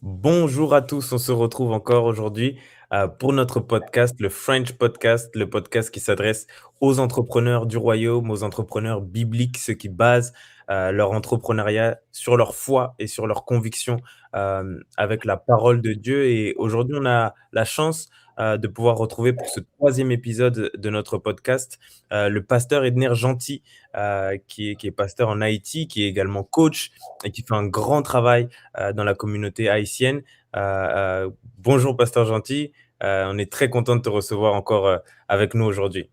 Bonjour à tous, on se retrouve encore aujourd'hui pour notre podcast, le French Podcast, le podcast qui s'adresse aux entrepreneurs du royaume, aux entrepreneurs bibliques, ceux qui basent leur entrepreneuriat sur leur foi et sur leurs convictions avec la parole de Dieu. Et aujourd'hui, on a la chance de pouvoir retrouver pour ce troisième épisode de notre podcast le pasteur Edner Gentil, qui est pasteur en Haïti, qui est également coach et qui fait un grand travail dans la communauté haïtienne. Bonjour, Pasteur Gentil. On est très content de te recevoir encore avec nous aujourd'hui.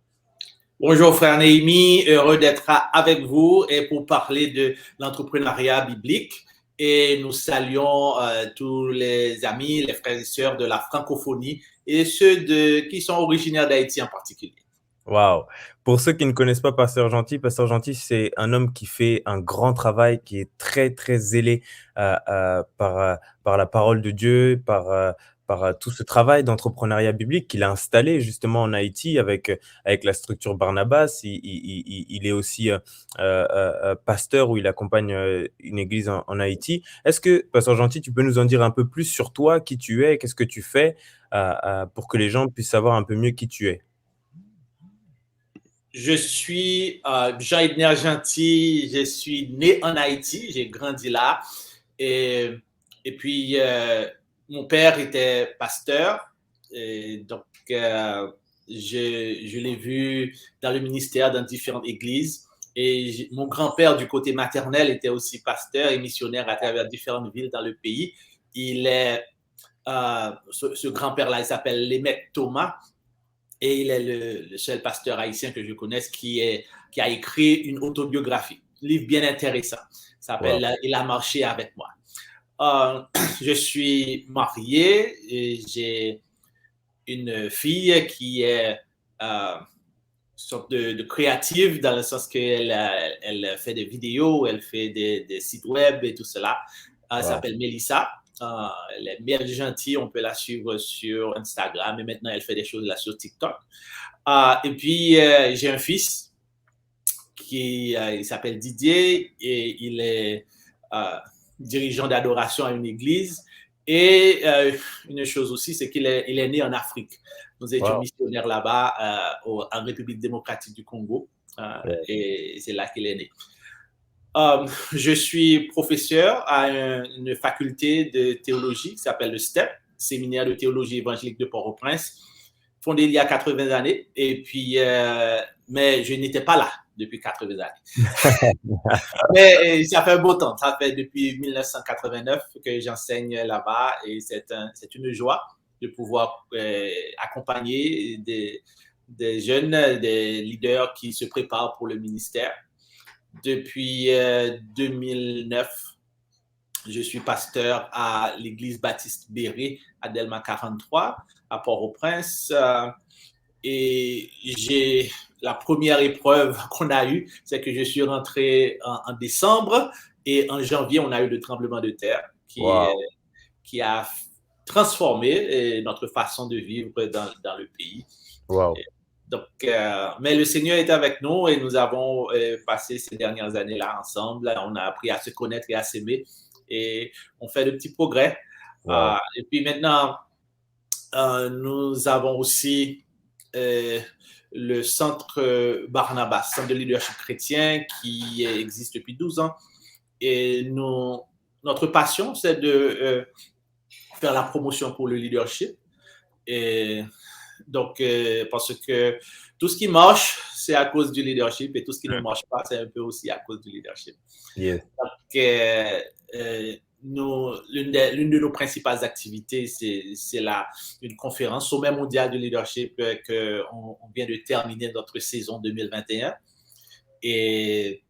Bonjour frère Néhémie, heureux d'être avec vous et pour parler de l'entrepreneuriat biblique. Et nous saluons tous les amis, les frères et sœurs de la francophonie et ceux qui sont originaires d'Haïti en particulier. Waouh! Pour ceux qui ne connaissent pas Pasteur Gentil, c'est un homme qui fait un grand travail, qui est très, très zélé par la parole de Dieu, par tout ce travail d'entrepreneuriat biblique qu'il a installé justement en Haïti avec la structure Barnabas. Il est aussi pasteur où il accompagne une église en Haïti. Est-ce que, Pasteur Gentil, tu peux nous en dire un peu plus sur toi, qui tu es, qu'est-ce que tu fais, pour que les gens puissent savoir un peu mieux qui tu es? Je suis Jean-Edner Gentil, je suis né en Haïti, j'ai grandi là. Et, et puis, mon père était pasteur, et donc je l'ai vu dans le ministère, dans différentes églises. Et mon grand-père, du côté maternel, était aussi pasteur et missionnaire à travers différentes villes dans le pays. Il est, ce grand-père-là, il s'appelle Lémec Thomas. Et il est le seul pasteur haïtien que je connaisse qui a écrit une autobiographie, un livre bien intéressant. Ça Wow. s'appelle Il a marché avec moi. Je suis marié et j'ai une fille qui est une sorte de créative dans le sens qu'elle fait des vidéos, elle fait des sites web et tout cela. Elle Wow. s'appelle Mélissa. Elle est bien gentille, on peut la suivre sur Instagram et maintenant elle fait des choses là sur TikTok. Et puis j'ai un fils qui il s'appelle Didier et il est dirigeant d'adoration à une église. Et une chose aussi, c'est qu'il est né en Afrique. Nous étions Wow. missionnaires là-bas en République démocratique du Congo. Ouais. Et c'est là qu'il est né. Je suis professeur à une faculté de théologie qui s'appelle le STEP, Séminaire de théologie évangélique de Port-au-Prince, fondé il y a 80 années. Et puis, mais je n'étais pas là depuis 80 années. Mais ça fait un beau temps. Ça fait depuis 1989 que j'enseigne là-bas et c'est une joie de pouvoir accompagner des jeunes, des leaders qui se préparent pour le ministère. Depuis 2009, je suis pasteur à l'église Baptiste Béré à Delma 43, à Port-au-Prince. Et la première épreuve qu'on a eue, c'est que je suis rentré en décembre et en janvier, on a eu le tremblement de terre Wow. qui a transformé notre façon de vivre dans le pays. Wow. Donc, mais le Seigneur est avec nous et nous avons passé ces dernières années-là ensemble. On a appris à se connaître et à s'aimer et on fait de petits progrès. Wow. Et puis maintenant, nous avons aussi le centre Barnabas, centre de leadership chrétien qui existe depuis 12 ans. Et notre passion, c'est de faire la promotion pour le leadership. Et donc, parce que tout ce qui marche, c'est à cause du leadership et tout ce qui ne marche pas, c'est un peu aussi à cause du leadership. Yes. Donc, l'une de nos principales activités, c'est une conférence, Sommet mondial de leadership, qu'on vient de terminer notre saison 2021. Et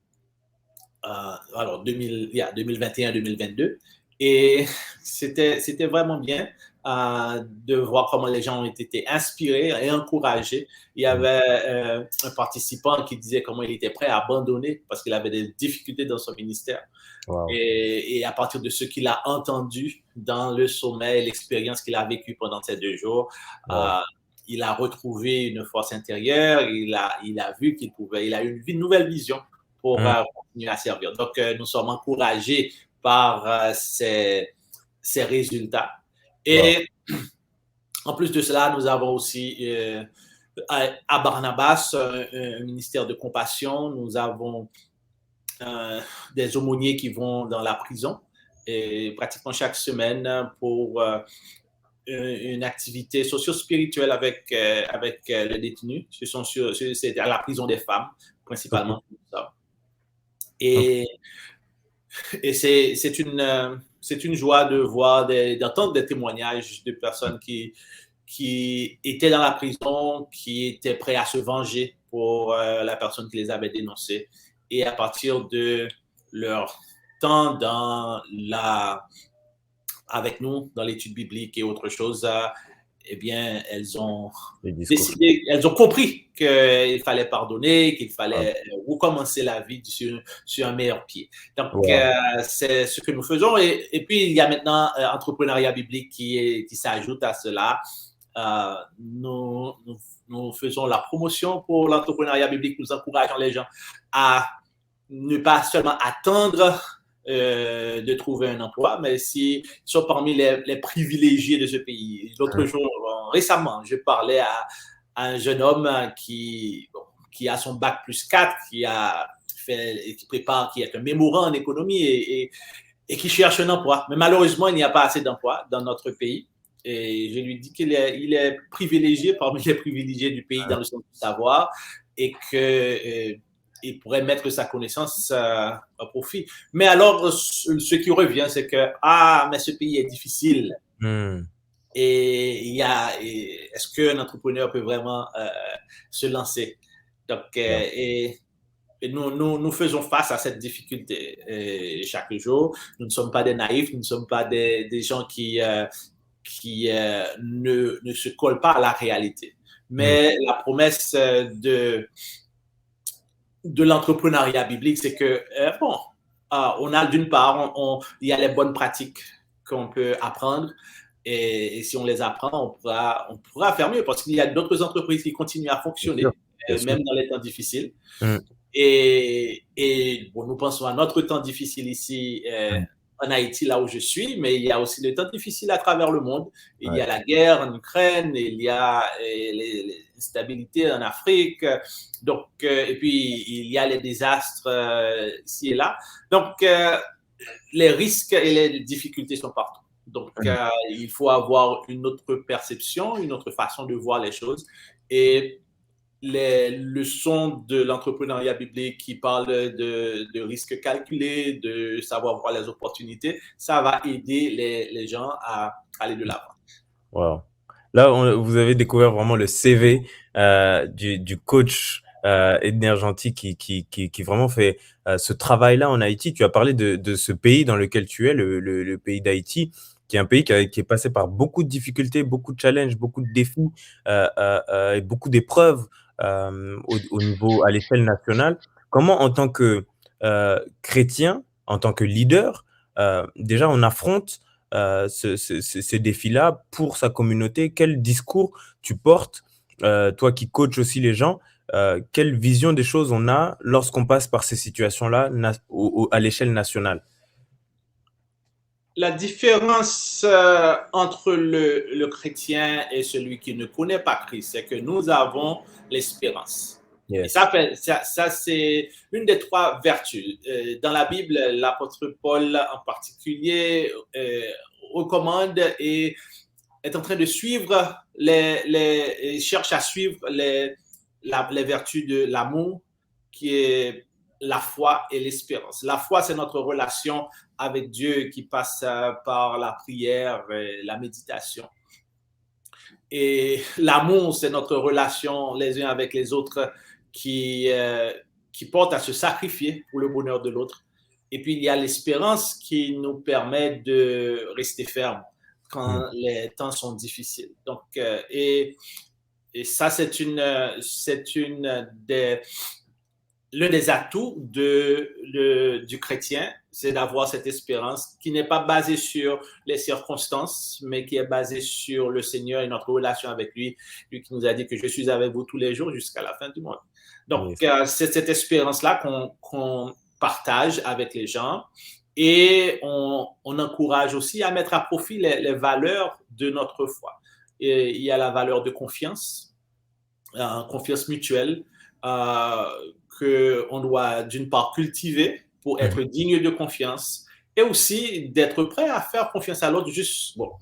alors 2021-2022. Et c'était vraiment bien de voir comment les gens ont été inspirés et encouragés. Il y avait un participant qui disait comment il était prêt à abandonner parce qu'il avait des difficultés dans son ministère. Wow. Et à partir de ce qu'il a entendu dans le sommet, l'expérience qu'il a vécue pendant ces 2 jours, Wow. il a retrouvé une force intérieure, il a vu il a eu une nouvelle vision pour Mm. continuer à servir. Donc, nous sommes encouragés par ses résultats. Wow. Et en plus de cela, nous avons aussi à Barnabas un ministère de compassion. Nous avons des aumôniers qui vont dans la prison et pratiquement chaque semaine pour une activité socio-spirituelle avec les détenus. C'est à la prison des femmes, Ok. principalement. Ok. Et, et c'est une joie de voir, d'entendre des témoignages de personnes qui étaient dans la prison, qui étaient prêts à se venger pour la personne qui les avait dénoncés. Et à partir de leur temps avec nous, dans l'étude biblique et autre chose, eh bien, elles ont Les discours. décidé, elles ont compris qu'il fallait pardonner, qu'il Wow. fallait recommencer la vie sur un meilleur pied. Donc, Wow. c'est ce que nous faisons. Et puis, il y a maintenant entrepreneuriat biblique qui s'ajoute à cela. Nous faisons la promotion pour l'entrepreneuriat biblique. Nous encourageons les gens à ne pas seulement attendre de trouver un emploi, mais s'ils sont parmi les privilégiés de ce pays. L'autre jour, récemment, je parlais à un jeune homme qui a son bac plus 4, qui prépare, qui est un mémorant en économie et qui cherche un emploi. Mais malheureusement, il n'y a pas assez d'emplois dans notre pays. Et je lui dis qu'il est privilégié parmi les privilégiés du pays dans le sens du savoir et que il pourrait mettre sa connaissance à profit. Mais alors, ce qui revient, c'est que, mais ce pays est difficile. Hmm. Et est-ce qu'un entrepreneur peut vraiment se lancer? Donc, Yeah. et nous faisons face à cette difficulté chaque jour. Nous ne sommes pas des naïfs, nous ne sommes pas des gens qui ne se collent pas à la réalité. Hmm. Mais la promesse de l'entrepreneuriat biblique, c'est que, on a d'une part, il y a les bonnes pratiques qu'on peut apprendre. Et si on les apprend, on pourra faire mieux parce qu'il y a d'autres entreprises qui continuent à Bien sûr. fonctionner, Bien sûr. même dans les temps difficiles. Hmm. Et bon, nous pensons à notre temps difficile ici Hmm. en Haïti, là où je suis, mais il y a aussi le temps difficile à travers le monde. Il y Ouais. a la guerre en Ukraine, il y a l'instabilité en Afrique, donc, et puis il y a les désastres ici et là. Donc, les risques et les difficultés sont partout. Donc, Hmm. il faut avoir une autre perception, une autre façon de voir les choses. Et les leçons de l'entrepreneuriat biblique qui parlent de risques calculés, de savoir voir les opportunités, ça va aider les gens à aller de l'avant. Wow. Là, vous avez découvert vraiment le CV du coach Edner Gentil qui vraiment fait ce travail-là en Haïti. Tu as parlé de ce pays dans lequel tu es, le pays d'Haïti, qui est un pays qui est passé par beaucoup de difficultés, beaucoup de challenges, beaucoup de défis et beaucoup d'épreuves au niveau, à l'échelle nationale. Comment, en tant que chrétien, en tant que leader, déjà on affronte ces défis-là pour sa communauté? Quel discours tu portes, toi qui coaches aussi les gens, quelle vision des choses on a lorsqu'on passe par ces situations-là à l'échelle nationale? La différence entre le chrétien et celui qui ne connaît pas Christ, c'est que nous avons l'espérance. Et Yes. ça c'est une des trois vertus. Dans la Bible, l'apôtre Paul en particulier recommande et est en train de suivre cherche à suivre les vertus de l'amour, qui est la foi et l'espérance. La foi, c'est notre relation avec Dieu qui passe par la prière et la méditation. Et l'amour, c'est notre relation les uns avec les autres qui porte à se sacrifier pour le bonheur de l'autre. Et puis, il y a l'espérance qui nous permet de rester ferme Mm. quand les temps sont difficiles. Donc, et ça, c'est l'un des atouts du chrétien, c'est d'avoir cette espérance qui n'est pas basée sur les circonstances, mais qui est basée sur le Seigneur et notre relation avec lui, lui qui nous a dit que je suis avec vous tous les jours jusqu'à la fin du monde. Donc, Yes. c'est cette espérance-là qu'on partage avec les gens. et on encourage aussi à mettre à profit les valeurs de notre foi. Et il y a la valeur de confiance, confiance mutuelle, euh, qu'on doit d'une part cultiver pour Mhm. être digne de confiance et aussi d'être prêt à faire confiance à l'autre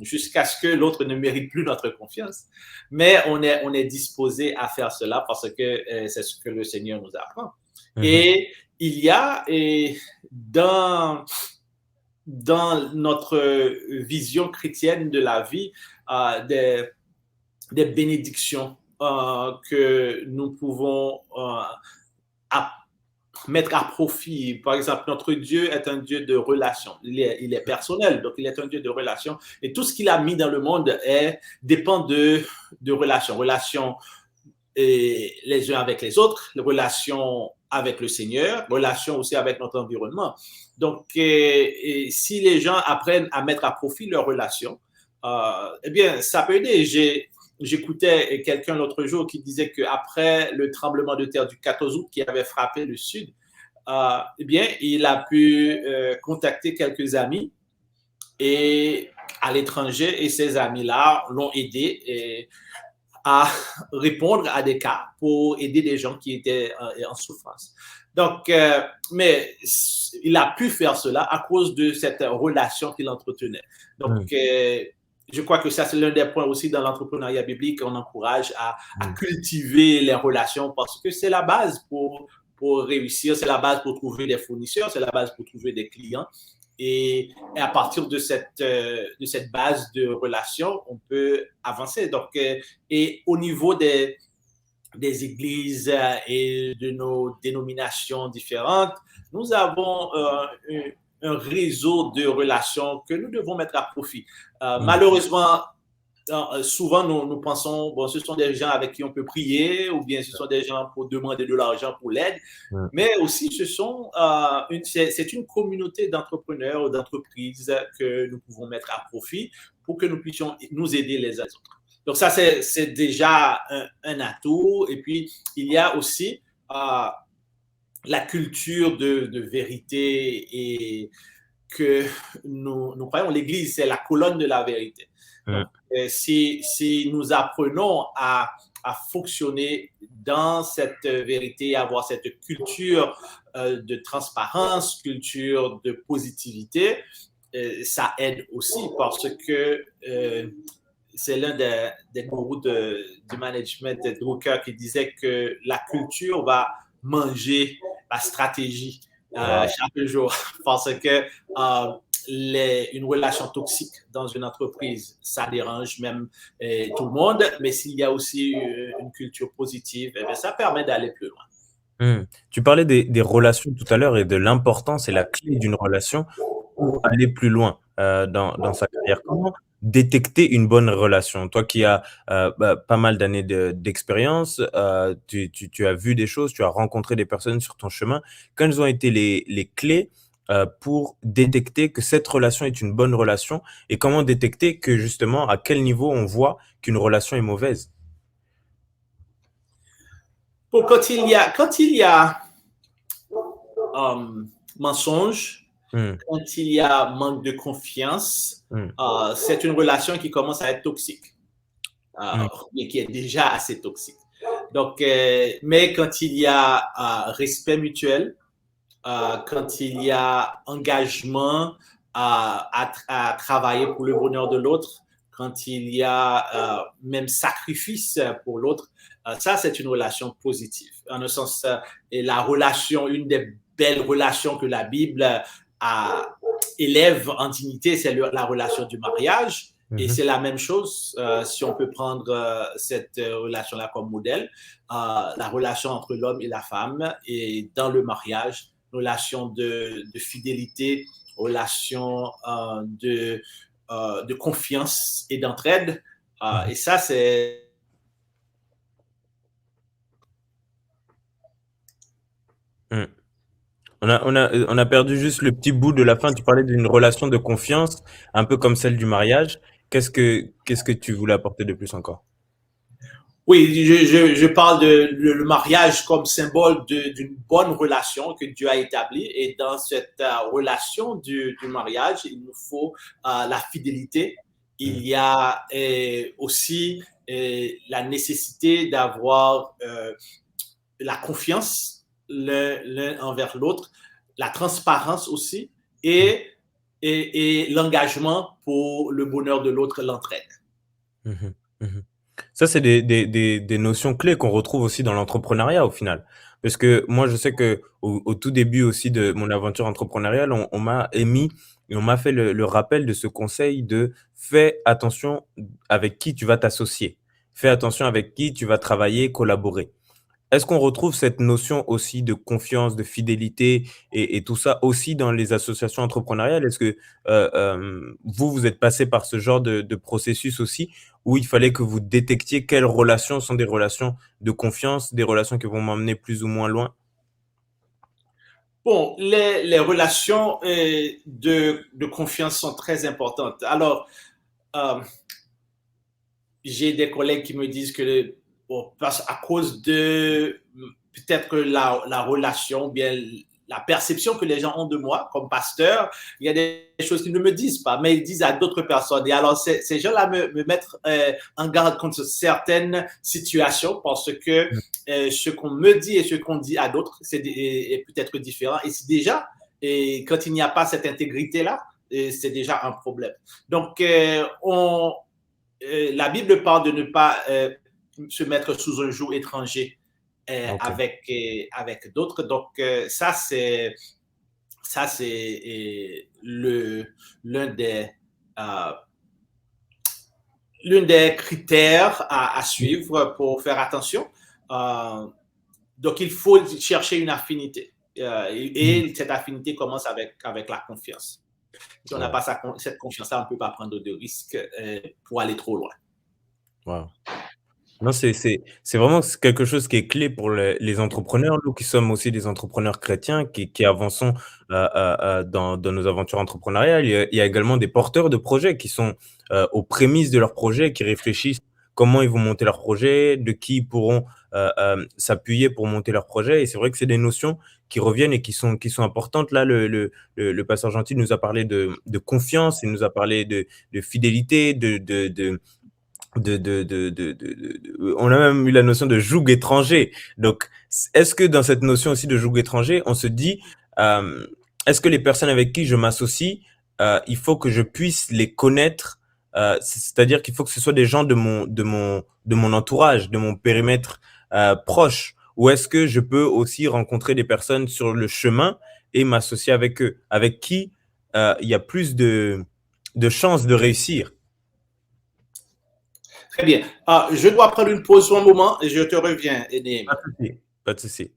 jusqu'à ce que l'autre ne mérite plus notre confiance. Mais on est disposé à faire cela parce que c'est ce que le Seigneur nous apprend. Mhm. Et il y a dans, dans notre vision chrétienne de la vie des bénédictions que nous pouvons à mettre à profit. Par exemple, notre Dieu est un Dieu de relation. Il est personnel, donc il est un Dieu de relation. Et tout ce qu'il a mis dans le monde dépend de relations. Relations les uns avec les autres, les relations avec le Seigneur, relations aussi avec notre environnement. Donc, si les gens apprennent à mettre à profit leurs relations, eh bien, ça peut aider. J'écoutais quelqu'un l'autre jour qui disait qu'après le tremblement de terre du 14 août qui avait frappé le Sud, eh bien, il a pu contacter quelques amis et à l'étranger et ces amis-là l'ont aidé à répondre à des cas pour aider des gens qui étaient en souffrance. Donc, mais il a pu faire cela à cause de cette relation qu'il entretenait. Donc, Mhm. je crois que ça, c'est l'un des points aussi dans l'entrepreneuriat biblique qu'on encourage à Mhm. cultiver les relations parce que c'est la base pour réussir, c'est la base pour trouver des fournisseurs, c'est la base pour trouver des clients. Et à partir de cette base de relation, on peut avancer. Donc, et au niveau des églises et de nos dénominations différentes, nous avons un réseau de relations que nous devons mettre à profit. Mhm. Malheureusement, souvent nous pensons, bon, ce sont des gens avec qui on peut prier, ou bien ce sont des gens pour demander de l'argent pour l'aide, Mhm. mais aussi c'est une communauté d'entrepreneurs ou d'entreprises que nous pouvons mettre à profit pour que nous puissions nous aider les uns les autres. Donc ça, c'est déjà un atout. Et puis, il y a aussi la culture de vérité et que nous croyons. L'Église, c'est la colonne de la vérité. Donc, si nous apprenons à fonctionner dans cette vérité, avoir cette culture de transparence, culture de positivité, ça aide aussi parce que c'est l'un des gourous du management, Drucker, qui disait que la culture va manger la stratégie Wow. chaque jour parce que une relation toxique dans une entreprise, ça dérange même tout le monde, mais s'il y a aussi une culture positive, eh bien, ça permet d'aller plus loin. Hmm. Tu parlais des relations tout à l'heure et de l'importance et la clé d'une relation pour aller plus loin dans sa carrière. Comment détecter une bonne relation? Toi qui as pas mal d'années d'expérience, tu as vu des choses, tu as rencontré des personnes sur ton chemin. Quelles ont été les clés pour détecter que cette relation est une bonne relation et comment détecter que justement à quel niveau on voit qu'une relation est mauvaise? Bon, quand il y a mensonge, Hmm. quand il y a manque de confiance, Hmm. c'est une relation qui commence à être toxique Hmm. et qui est déjà assez toxique. Donc, mais quand il y a respect mutuel, quand il y a engagement à travailler pour le bonheur de l'autre, quand il y a même sacrifice pour l'autre, ça, c'est une relation positive. En un sens, et la relation, une des belles relations que la Bible élève en dignité, c'est la relation du mariage. Et Mhm. c'est la même chose, si on peut prendre cette relation-là comme modèle, la relation entre l'homme et la femme, et dans le mariage, relation de fidélité, relation de confiance et d'entraide. Mhm. Et ça, c'est Hmm. On a perdu juste le petit bout de la fin. Tu parlais d'une relation de confiance, un peu comme celle du mariage. Qu'est-ce que tu voulais apporter de plus encore? Oui, je parle de le mariage comme symbole d'une bonne relation que Dieu a établie. Et dans cette relation du mariage, il nous faut la fidélité. Il Mm, y a aussi la nécessité d'avoir la confiance l'un envers l'autre, la transparence aussi mm, et l'engagement pour le bonheur de l'autre, l'entraide. mhm, mhm. Ça, c'est des notions clés qu'on retrouve aussi dans l'entrepreneuriat au final. Parce que moi, je sais que au tout début aussi de mon aventure entrepreneuriale, on m'a émis et on m'a fait le rappel de ce conseil de fais attention avec qui tu vas t'associer. Fais attention avec qui tu vas travailler, collaborer. Est-ce qu'on retrouve cette notion aussi de confiance, de fidélité et tout ça aussi dans les associations entrepreneuriales? Est-ce que, vous, vous êtes passé par ce genre de processus aussi, où il fallait que vous détectiez quelles relations sont des relations de confiance, des relations qui vont m'emmener plus ou moins loin? Bon, les relations de confiance sont très importantes. Alors, euh, j'ai des collègues qui me disent que bon, à cause de peut-être la relation, bien la perception que les gens ont de moi comme pasteur, il y a des choses qu'ils ne me disent pas, mais ils disent à d'autres personnes. Et alors, ces gens-là me mettent en garde contre certaines situations parce que Mmh, ce qu'on me dit et ce qu'on dit à d'autres, est peut-être différent. Et c'est déjà, et quand il n'y a pas cette intégrité-là, c'est déjà un problème. Donc, la Bible parle de ne pas se mettre sous un joug étranger OK. avec d'autres. Donc, ça, c'est l'un des, euh, l'un des critères à suivre pour faire attention. Euh, donc, il faut chercher une affinité. Mmh. Et cette affinité commence avec la confiance. Si on n'a Wow, pas cette confiance-là, on ne peut pas prendre de risques pour aller trop loin. wow. Non, c'est vraiment quelque chose qui est clé pour les entrepreneurs, nous qui sommes aussi des entrepreneurs chrétiens qui avançons, dans nos aventures entrepreneuriales. Il y a également des porteurs de projets qui sont, aux prémices de leur projet, qui réfléchissent comment ils vont monter leur projet, de qui ils pourront, s'appuyer pour monter leur projet et c'est vrai que c'est des notions qui reviennent et qui sont importantes. Là, le pasteur Gentil nous a parlé de confiance, il nous a parlé de fidélité, on a même eu la notion de joug étranger. Donc, est-ce que dans cette notion aussi de joug étranger, on se dit, euh, est-ce que les personnes avec qui je m'associe, il faut que je puisse les connaître, c'est-à-dire qu'il faut que ce soit des gens de mon entourage, de mon périmètre proche, ou est-ce que je peux aussi rencontrer des personnes sur le chemin et m'associer avec eux, avec qui il y a plus de chances de réussir? Très bien. Je dois prendre une pause pour un moment et je te reviens, Pas Néhémie. de souci, pas de souci.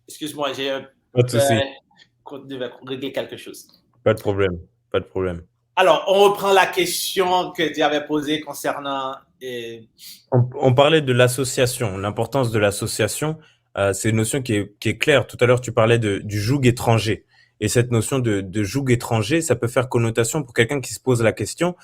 Excuse-moi, j'ai un Pas de souci, qu'on devait régler quelque chose. pas de problème, pas de problème. Alors, on reprend la question que tu avais posée concernant. On parlait de l'association, l'importance de l'association. C'est une notion qui est claire. Tout à l'heure, tu parlais du joug étranger. Et cette notion de joug étranger, ça peut faire connotation pour quelqu'un qui se pose la question,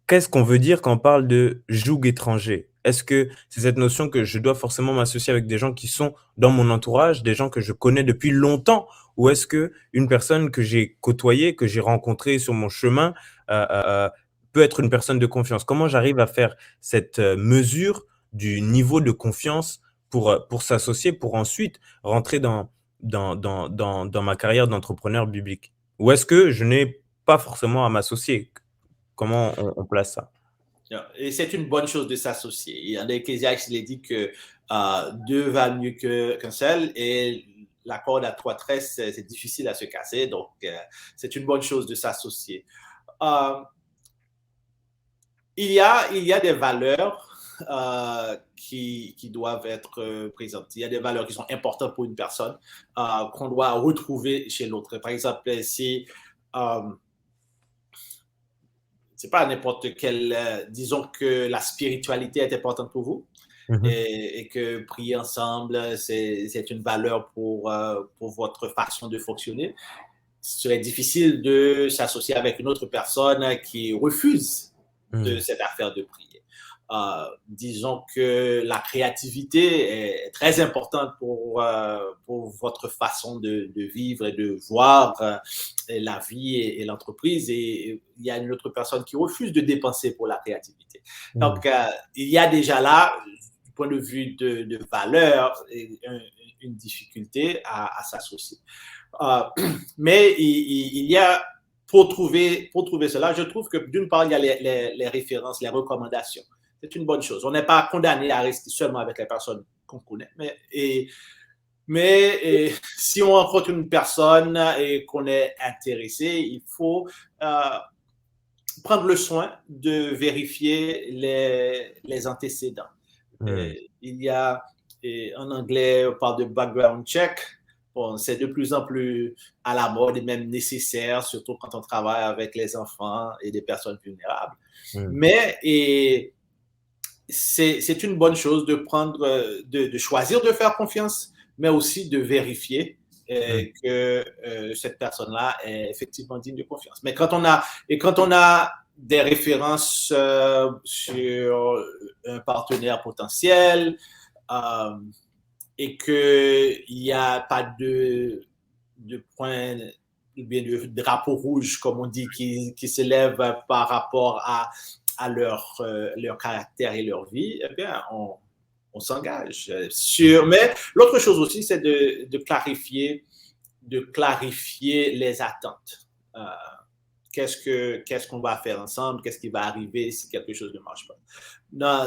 qu'est-ce qu'on veut dire quand on parle de joug étranger? Est-ce que c'est cette notion que je dois forcément m'associer avec des gens qui sont dans mon entourage, des gens que je connais depuis longtemps, ou est-ce que une personne que j'ai côtoyée, que j'ai rencontrée sur mon chemin, peut être une personne de confiance? Comment j'arrive à faire cette mesure du niveau de confiance pour s'associer, pour ensuite rentrer dans ma carrière d'entrepreneur biblique? Ou est-ce que je n'ai pas forcément à m'associer? Comment on place ça? Et c'est une bonne chose de s'associer. Il y a des Ecclésiastes, il est dit que deux valent mieux qu'un seul et la corde à trois tresses, c'est difficile à se casser. Donc, c'est une bonne chose de s'associer. Euh, il y a des valeurs qui doivent être présentes. Il y a des valeurs qui sont importantes pour une personne qu'on doit retrouver chez l'autre. Par exemple, si c'est pas n'importe quelle, disons que la spiritualité est importante pour vous Mhm. et que prier ensemble, c'est une valeur pour votre façon de fonctionner. Ce serait difficile de s'associer avec une autre personne qui refuse de Mhm. cette affaire de prier. Disons que la créativité est très importante pour votre façon de vivre et de voir la vie et l'entreprise. Et il y a une autre personne qui refuse de dépenser pour la créativité. Mhm. Donc, il y a déjà là, du point de vue de valeur, une difficulté à s'associer. Euh, mais il y a, pour trouver cela, je trouve que d'une part, il y a les références, les recommandations. C'est une bonne chose. On n'est pas condamné à rester seulement avec les personnes qu'on connaît. Mais si on rencontre une personne et qu'on est intéressé, il faut prendre le soin de vérifier les antécédents. Mhm. Il y a, en anglais, on parle de background check. Bon, c'est de plus en plus à la mode et même nécessaire, surtout quand on travaille avec les enfants et des personnes vulnérables. Mhm. Mais c'est une bonne chose de prendre, de choisir de faire confiance, mais aussi de vérifier Mhm. que cette personne-là est effectivement digne de confiance. Mais quand on a des références sur un partenaire potentiel euh, et qu'il n'y a pas de point bien de drapeau rouge, comme on dit, qui s'élève par rapport à leur caractère et leur vie, eh bien, on s'engage sur. Mais l'autre chose aussi, c'est de clarifier les attentes. Qu'est-ce qu'on va faire ensemble, qu'est-ce qui va arriver si quelque chose ne marche pas.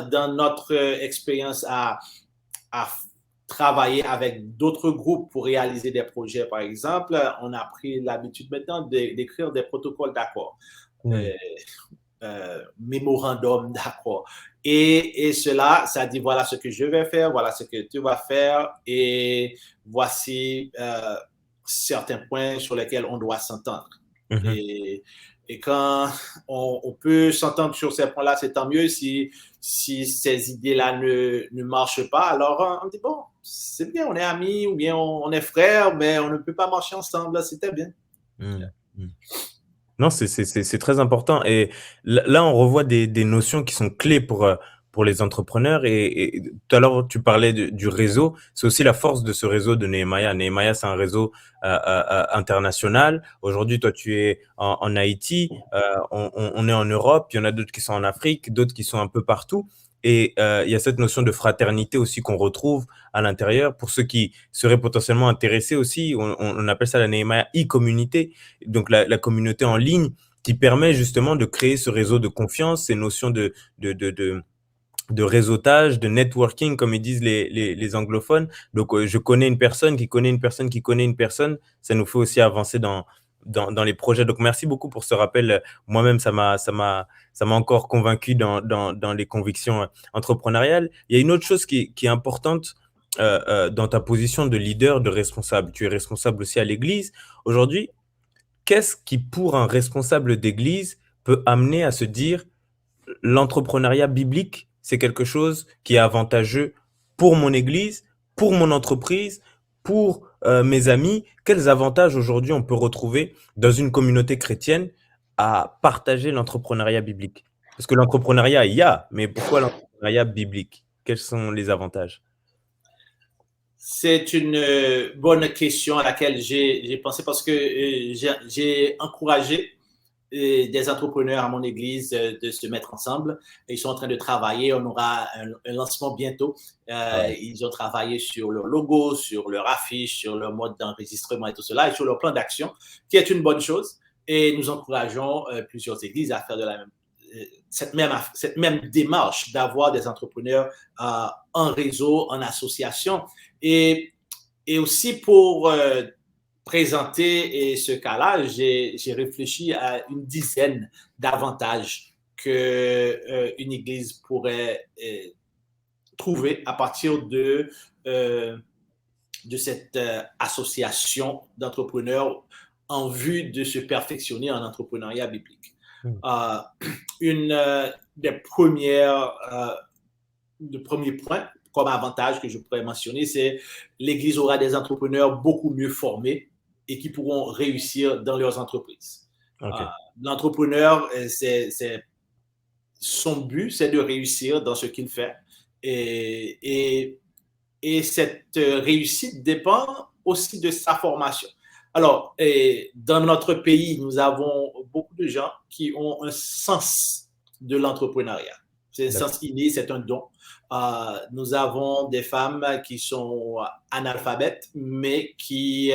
Dans notre expérience à travailler avec d'autres groupes pour réaliser des projets, par exemple, on a pris l'habitude maintenant d'écrire des protocoles d'accord. Mhm. Euh, mémorandum d'accord. Et cela, ça dit voilà ce que je vais faire, voilà ce que tu vas faire, et voici certains points sur lesquels on doit s'entendre. Mhm. Et quand on peut s'entendre sur ces points-là, c'est tant mieux. Si ces idées-là ne marchent pas, alors on dit bon, c'est bien, on est amis ou bien on est frères, mais on ne peut pas marcher ensemble, c'était bien. Mhm. Mhm. Non, c'est très important. Et là, on revoit des notions qui sont clés pour les entrepreneurs. Et tout à l'heure, tu parlais du réseau. C'est aussi la force de ce réseau de Nehemiah. Nehemiah, c'est un réseau international. Aujourd'hui, toi, tu es en Haïti. On est en Europe. Il y en a d'autres qui sont en Afrique, d'autres qui sont un peu partout. Et il y a cette notion de fraternité aussi qu'on retrouve à l'intérieur. Pour ceux qui seraient potentiellement intéressés aussi, on appelle ça la Nehemiah e-communauté, donc la communauté en ligne qui permet justement de créer ce réseau de confiance, ces notions de, de, de, de réseautage, de networking, comme ils disent les anglophones. Donc, je connais une personne qui connaît une personne qui connaît une personne. Ça nous fait aussi avancer dans les projets. Donc, merci beaucoup pour ce rappel. Moi-même, ça m'a encore convaincu dans les convictions entrepreneuriales. Il y a une autre chose qui est importante dans ta position de leader, de responsable, tu es responsable aussi à l'église. Aujourd'hui, qu'est-ce qui, pour un responsable d'église, peut amener à se dire l'entrepreneuriat biblique, c'est quelque chose qui est avantageux pour mon église, pour mon entreprise, pour mes amis? Quels avantages aujourd'hui on peut retrouver dans une communauté chrétienne à partager l'entrepreneuriat biblique? Parce que l'entrepreneuriat, il y a, mais pourquoi l'entrepreneuriat biblique? Quels sont les avantages? C'est une bonne question à laquelle j'ai pensé parce que j'ai encouragé des entrepreneurs à mon église de se mettre ensemble. Ils sont en train de travailler. On aura un lancement bientôt. Ouais. Ils ont travaillé sur leur logo, sur leur affiche, sur leur mode d'enregistrement et tout cela, et sur leur plan d'action, qui est une bonne chose. Et nous encourageons plusieurs églises à faire de la même cette même démarche d'avoir des entrepreneurs en réseau, en association. Et, et aussi pour présenter ce cas-là, j'ai réfléchi à une dizaine d'avantages que une église pourrait trouver à partir de cette association d'entrepreneurs en vue de se perfectionner en entrepreneuriat biblique. Mm. Une des premiers points comme avantage que je pourrais mentionner, c'est l'Église aura des entrepreneurs beaucoup mieux formés et qui pourront réussir dans leurs entreprises. Ok. L'entrepreneur, son but, c'est de réussir dans ce qu'il fait. Et cette réussite dépend aussi de sa formation. Alors, dans notre pays, nous avons beaucoup de gens qui ont un sens de l'entrepreneuriat. C'est un sens inné, c'est un don. Nous avons des femmes qui sont analphabètes, mais qui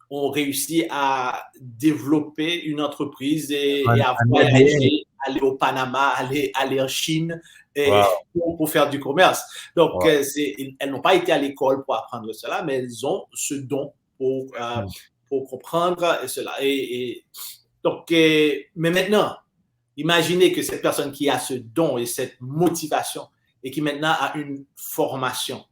ont réussi à développer une entreprise et à voyager, aller au Panama, aller en Chine Wow. pour faire du commerce. Donc, Wow. elles n'ont pas été à l'école pour apprendre cela, mais elles ont ce don pour comprendre cela. Donc, mais maintenant, imaginez que cette personne qui a ce don et cette motivation et qui maintenant a une formation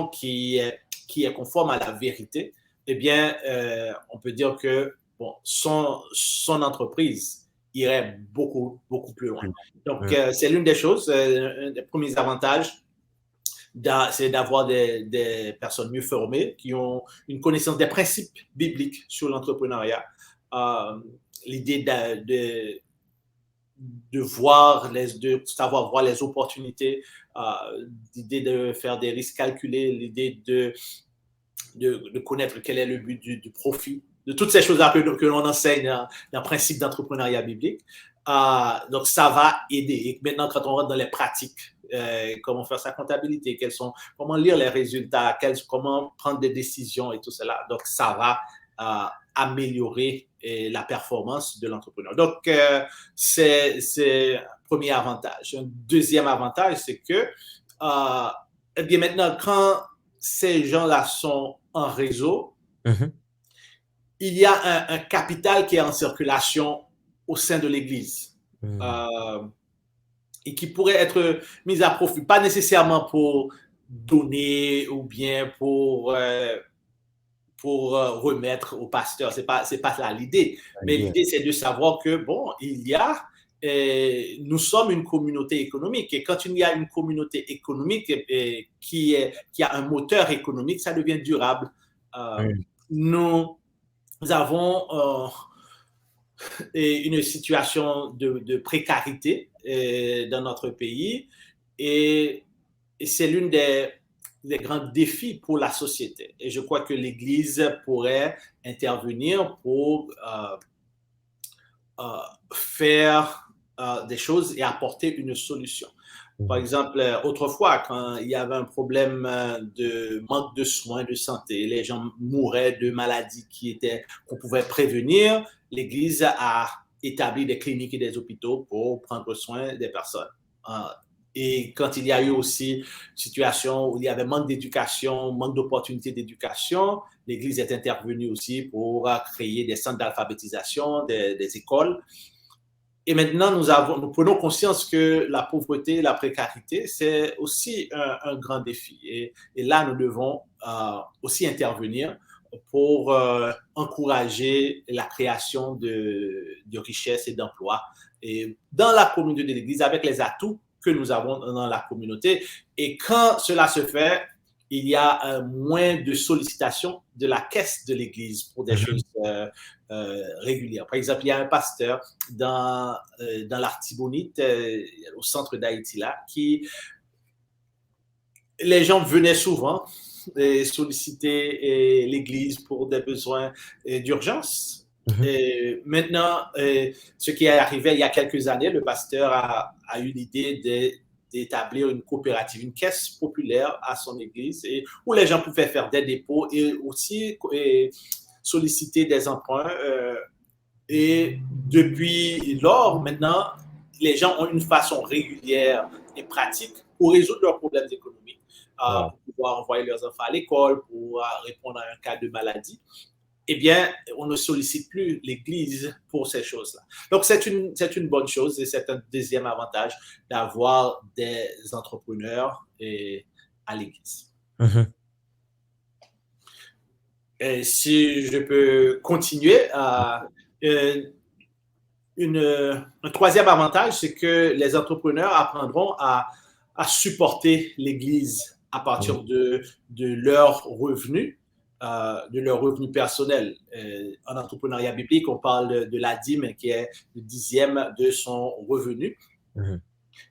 qui est conforme à la vérité, eh bien, on peut dire que bon, son entreprise irait beaucoup, beaucoup plus loin. Donc, c'est l'une des choses, un des premiers avantages, c'est d'avoir des personnes mieux formées qui ont une connaissance des principes bibliques sur l'entrepreneuriat. L'idée de savoir voir les opportunités, l'idée de faire des risques calculés, l'idée de connaître quel est le but du profit, de toutes ces choses-là que l'on enseigne dans le principe d'entrepreneuriat biblique. Donc, ça va aider. Et maintenant, quand on rentre dans les pratiques, comment faire sa comptabilité, comment lire les résultats, comment prendre des décisions et tout cela. Donc, ça va améliorer la performance de l'entrepreneur. Donc, c'est un premier avantage. Un deuxième avantage, c'est que, eh bien maintenant, quand ces gens-là sont en réseau, il y a un capital qui est en circulation au sein de l'Église et qui pourrait être mis à profit, pas nécessairement pour donner ou bien pour remettre au pasteur. C'est pas là l'idée. Mais l'idée, c'est de savoir que, bon, nous sommes une communauté économique. Et quand il y a une communauté économique qui a un moteur économique, ça devient durable. Nous avons une situation de précarité dans notre pays et c'est l'une des grands défis pour la société. Et je crois que l'Église pourrait intervenir pour faire des choses et apporter une solution. Par exemple, autrefois, quand il y avait un problème de manque de soins de santé, les gens mouraient de maladies qu'on pouvait prévenir, l'Église a établi des cliniques et des hôpitaux pour prendre soin des personnes. Et quand il y a eu aussi une situation où il y avait manque d'éducation, manque d'opportunités d'éducation, l'Église est intervenue aussi pour créer des centres d'alphabétisation, des écoles. Et maintenant, nous prenons conscience que la pauvreté, la précarité, c'est aussi un grand défi. Et là, nous devons aussi intervenir pour encourager la création de richesses et d'emplois et dans la communauté de l'Église avec les atouts que nous avons dans la communauté. Et quand cela se fait, il y a moins de sollicitations de la caisse de l'Église pour des choses régulières. Par exemple, il y a un pasteur dans l'Artibonite, au centre d'Haïti, là, qui les gens venaient souvent solliciter l'Église pour des besoins d'urgence. Et maintenant, ce qui est arrivé il y a quelques années, le pasteur a eu l'idée d'établir une coopérative, une caisse populaire à son église où les gens pouvaient faire des dépôts et aussi solliciter des emprunts. Et depuis lors, maintenant, les gens ont une façon régulière et pratique pour résoudre leurs problèmes économiques, pour pouvoir envoyer leurs enfants à l'école, pour répondre à un cas de maladie. Eh bien, on ne sollicite plus l'Église pour ces choses-là. Donc, c'est une bonne chose et c'est un deuxième avantage d'avoir des entrepreneurs à l'Église. Et si je peux continuer, un troisième avantage, c'est que les entrepreneurs apprendront à supporter l'Église à partir de leurs revenus. De leurs revenus personnels. En entrepreneuriat biblique, on parle de la dîme qui est le 10e de son revenu.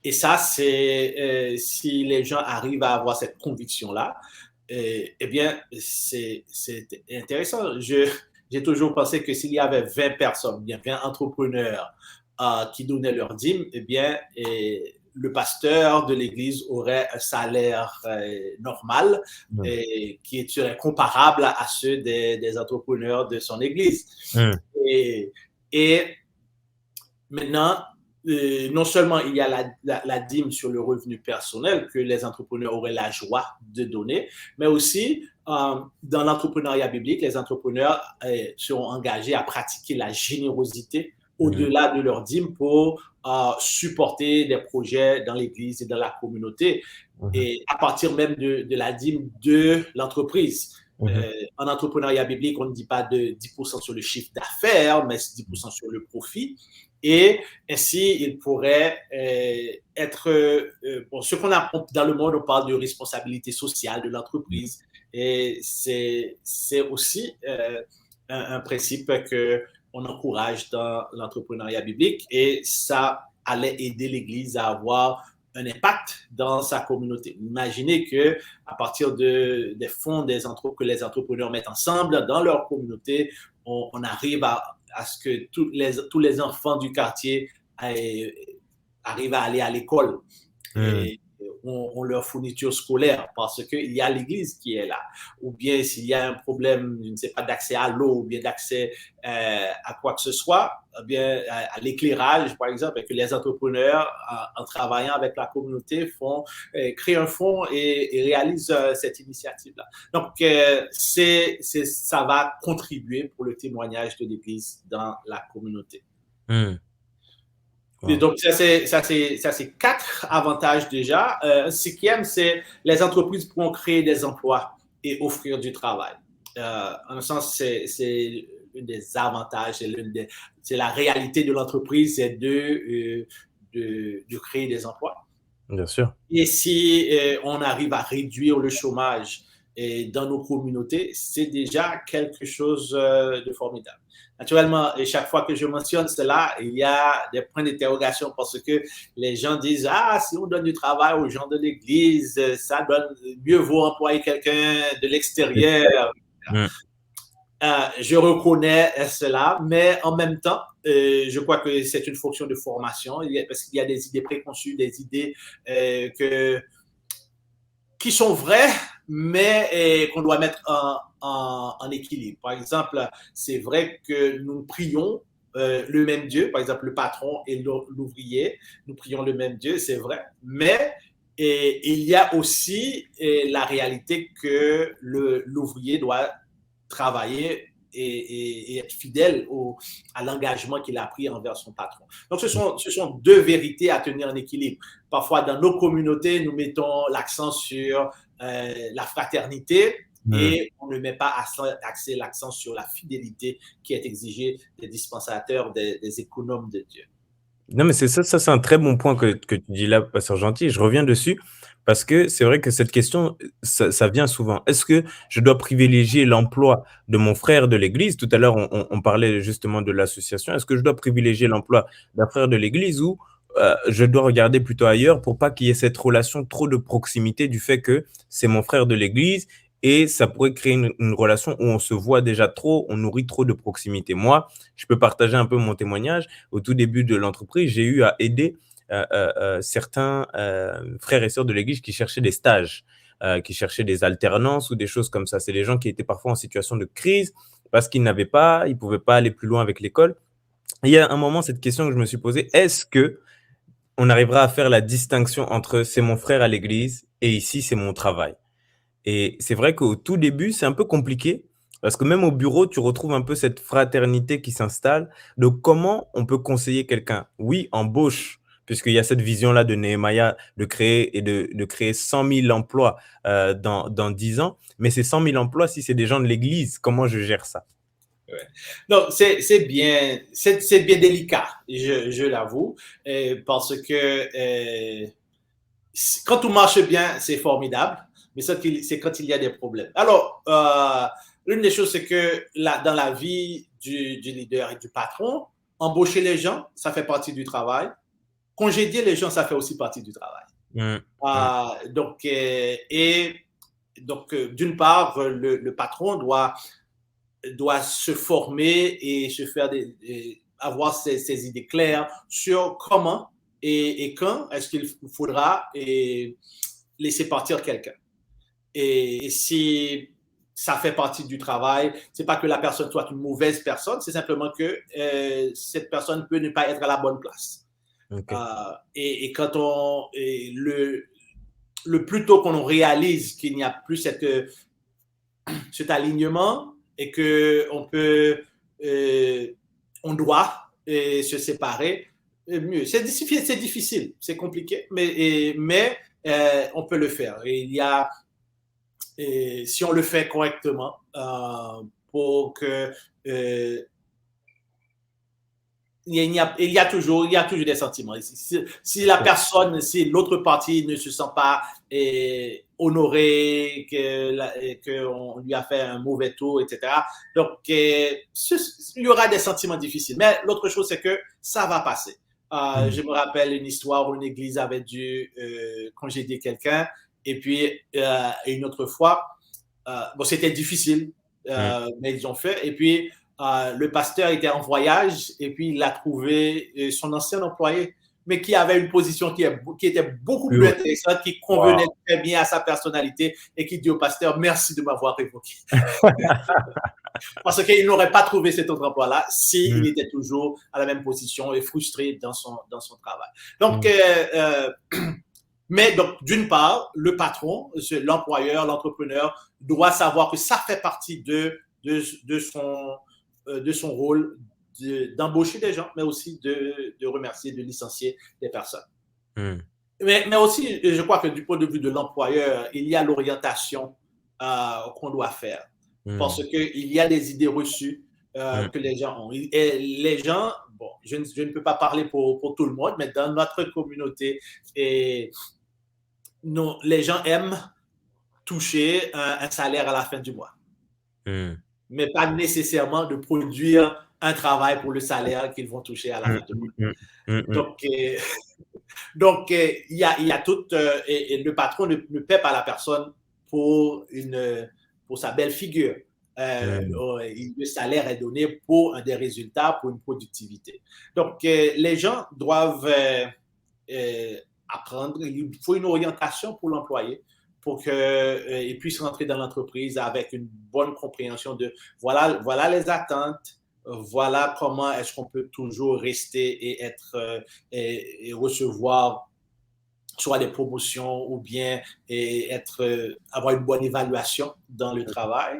Et ça, c'est si les gens arrivent à avoir cette conviction-là, eh bien, c'est intéressant. J'ai toujours pensé que s'il y avait 20 personnes, bien 20 entrepreneurs qui donnaient leur dîme, eh bien, le pasteur de l'Église aurait un salaire normal qui serait comparable à ceux des entrepreneurs de son Église. Et maintenant, non seulement il y a la dîme sur le revenu personnel que les entrepreneurs auraient la joie de donner, mais aussi dans l'entrepreneuriat biblique, les entrepreneurs seront engagés à pratiquer la générosité au-delà de leur dîme pour supporter des projets dans l'Église et dans la communauté, et à partir même de la dîme de l'entreprise. En entrepreneuriat biblique, on ne dit pas de 10% sur le chiffre d'affaires, mais 10% sur le profit. Et ainsi, il pourrait être... bon, ce qu'on a dans le monde, on parle de responsabilité sociale de l'entreprise. Et c'est aussi un principe qu'on encourage dans l'entrepreneuriat biblique. Et ça allait aider l'Église à avoir un impact dans sa communauté. Imaginez qu'à partir des fonds que les entrepreneurs mettent ensemble dans leur communauté, on arrive à ce que tous les enfants du quartier arrivent à aller à l'école. Et ont leur fourniture scolaire parce qu'il y a l'Église qui est là. Ou bien s'il y a un problème, je ne sais pas, d'accès à l'eau ou bien d'accès à quoi que ce soit, bien à l'éclairage, par exemple, et que les entrepreneurs, en travaillant avec la communauté, créent un fonds et réalisent cette initiative-là. Donc, ça va contribuer pour le témoignage de l'Église dans la communauté. Et donc, ça, c'est 4 avantages déjà. Un cinquième, c'est les entreprises pourront créer des emplois et offrir du travail. En un sens, c'est l'un des avantages, c'est la réalité de l'entreprise, c'est de créer des emplois. Bien sûr. Et si on arrive à réduire le chômage dans nos communautés, c'est déjà quelque chose de formidable. Naturellement, et chaque fois que je mentionne cela, il y a des points d'interrogation parce que les gens disent « Ah, si on donne du travail aux gens de l'Église, ça donne mieux vaut employer quelqu'un de l'extérieur. » Je reconnais cela, mais en même temps, je crois que c'est une fonction de formation parce qu'il y a des idées préconçues, des idées qui sont vraies, mais qu'on doit mettre en équilibre. Par exemple, c'est vrai que nous prions le même Dieu, par exemple le patron et l'ouvrier, nous prions le même Dieu, c'est vrai, mais il y a aussi la réalité que l'ouvrier doit travailler et être fidèle à l'engagement qu'il a pris envers son patron. Donc, ce sont deux vérités à tenir en équilibre. Parfois, dans nos communautés, nous mettons l'accent sur la fraternité et on ne met pas l'accent sur la fidélité qui est exigée des dispensateurs, des économes de Dieu. Non, mais ça c'est un très bon point que tu dis là, pasteur Gentil. Je reviens dessus parce que c'est vrai que cette question, ça vient souvent. Est-ce que je dois privilégier l'emploi de mon frère de l'église? Tout à l'heure, on parlait justement de l'association. Est-ce que je dois privilégier l'emploi d'un frère de l'église ou je dois regarder plutôt ailleurs pour pas qu'il y ait cette relation trop de proximité du fait que c'est mon frère de l'église et ça pourrait créer une relation où on se voit déjà trop, on nourrit trop de proximité. Moi, je peux partager un peu mon témoignage. Au tout début de l'entreprise, j'ai eu à aider certains frères et sœurs de l'église qui cherchaient des stages, qui cherchaient des alternances ou des choses comme ça. C'est des gens qui étaient parfois en situation de crise parce qu'ils n'avaient pas, ils ne pouvaient pas aller plus loin avec l'école. Et il y a un moment, cette question que je me suis posée, est-ce que on arrivera à faire la distinction entre c'est mon frère à l'église et ici c'est mon travail? Et c'est vrai qu'au tout début, c'est un peu compliqué parce que même au bureau, tu retrouves un peu cette fraternité qui s'installe. Donc, comment on peut conseiller quelqu'un? Oui, embauche, puisqu'il y a cette vision-là de Nehemiah de créer et de créer 100 000 emplois dans 10 ans. Mais ces 100 000 emplois, si c'est des gens de l'église, comment je gère ça? Ouais. Donc, c'est bien délicat, je l'avoue, parce que quand tout marche bien, c'est formidable, mais c'est quand il y a des problèmes. Alors, l'une des choses, c'est que dans la vie du leader et du patron, embaucher les gens, ça fait partie du travail. Congédier les gens, ça fait aussi partie du travail. Mmh, mmh, Donc, d'une part, le patron doit se former et se faire avoir ses idées claires sur comment et quand est-ce qu'il faudra laisser partir quelqu'un. Et si ça fait partie du travail, c'est pas que la personne soit une mauvaise personne, c'est simplement que cette personne peut ne pas être à la bonne place. OK. Et quand le plus tôt qu'on réalise qu'il n'y a plus cet alignement et que on doit se séparer, mieux. C'est difficile, c'est compliqué, mais on peut le faire. Si on le fait correctement, pour que il y a toujours des sentiments. Si la personne, si l'autre partie ne se sent pas honoré, qu'on lui a fait un mauvais tour, etc. Donc, il y aura des sentiments difficiles. Mais l'autre chose, c'est que ça va passer. Je me rappelle une histoire où une église avait dû congédier quelqu'un. Et puis, une autre fois, bon, c'était difficile, mais ils ont fait. Et puis, le pasteur était en voyage et puis il a trouvé son ancien employé, mais qui avait une position qui était beaucoup plus intéressante, qui convenait très bien à sa personnalité et qui dit au pasteur, merci de m'avoir évoqué. Parce qu'il n'aurait pas trouvé cet autre emploi-là s'il était toujours à la même position et frustré dans son travail. Donc, mais donc, d'une part, le patron, l'employeur, l'entrepreneur doit savoir que ça fait partie de son rôle d'embaucher des gens, mais aussi de remercier, de licencier des personnes. Mais aussi, je crois que du point de vue de l'employeur, il y a l'orientation qu'on doit faire. Parce qu'il y a des idées reçues que les gens ont. Et les gens, bon, je ne peux pas parler pour tout le monde, mais dans notre communauté, les gens aiment toucher un salaire à la fin du mois. Mais pas nécessairement de produire un travail pour le salaire qu'ils vont toucher à la fin du mois. Donc, il y a tout, et le patron ne paie pas la personne pour sa belle figure. Le salaire est donné pour des résultats, pour une productivité. Donc, les gens doivent apprendre. Il faut une orientation pour l'employé pour qu'il puisse rentrer dans l'entreprise avec une bonne compréhension de voilà les attentes, voilà comment est-ce qu'on peut toujours rester et être et recevoir soit des promotions ou bien avoir une bonne évaluation dans le travail.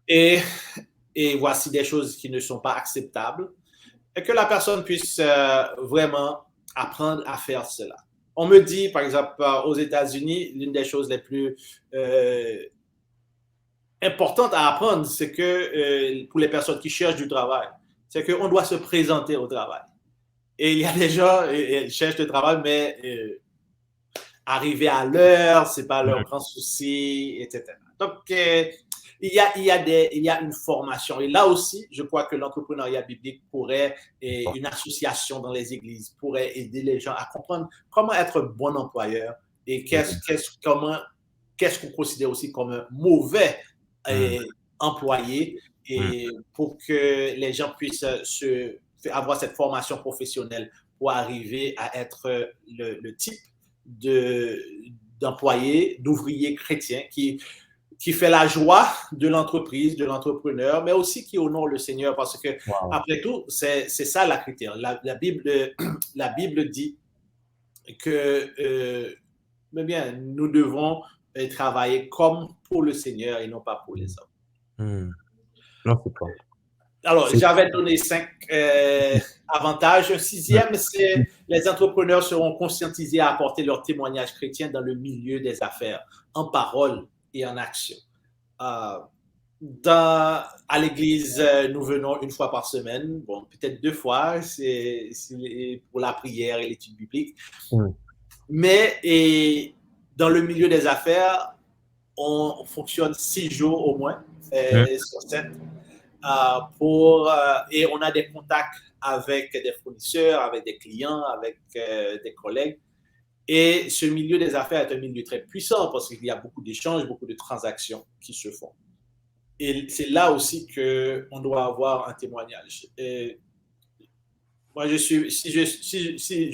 Et et voici des choses qui ne sont pas acceptables, et que la personne puisse vraiment apprendre à faire cela. On me dit, par exemple, aux États-Unis, l'une des choses les plus importantes à apprendre, c'est que pour les personnes qui cherchent du travail, c'est qu'on doit se présenter au travail. Et il y a des gens qui cherchent du travail, mais arriver à l'heure, c'est pas leur grand souci, etc. Donc, il y a une formation. Et là aussi, je crois que l'entrepreneuriat biblique pourrait, et une association dans les églises pourrait aider les gens à comprendre comment être bon employeur et qu'est-ce qu'on considère aussi comme un mauvais employé, et pour que les gens puissent avoir cette formation professionnelle pour arriver à être le type d'employé, d'ouvrier chrétien qui fait la joie de l'entreprise, de l'entrepreneur, mais aussi qui honore le Seigneur, parce que, après tout, c'est ça la critère. La Bible dit que bien, nous devons travailler comme pour le Seigneur et non pas pour les hommes. Non, c'est pas. Alors, j'avais donné 5 avantages. Un 6e, c'est les entrepreneurs seront conscientisés à apporter leur témoignage chrétien dans le milieu des affaires, en parole et en action. À l'église, nous venons une fois par semaine, bon, peut-être 2 fois, c'est pour la prière et l'étude biblique. Mais dans le milieu des affaires, on fonctionne 6 jours au moins sur 7. Et on a des contacts avec des fournisseurs, avec des clients, avec des collègues. Et ce milieu des affaires est un milieu très puissant parce qu'il y a beaucoup d'échanges, beaucoup de transactions qui se font. Et c'est là aussi qu'on doit avoir un témoignage. Et moi, je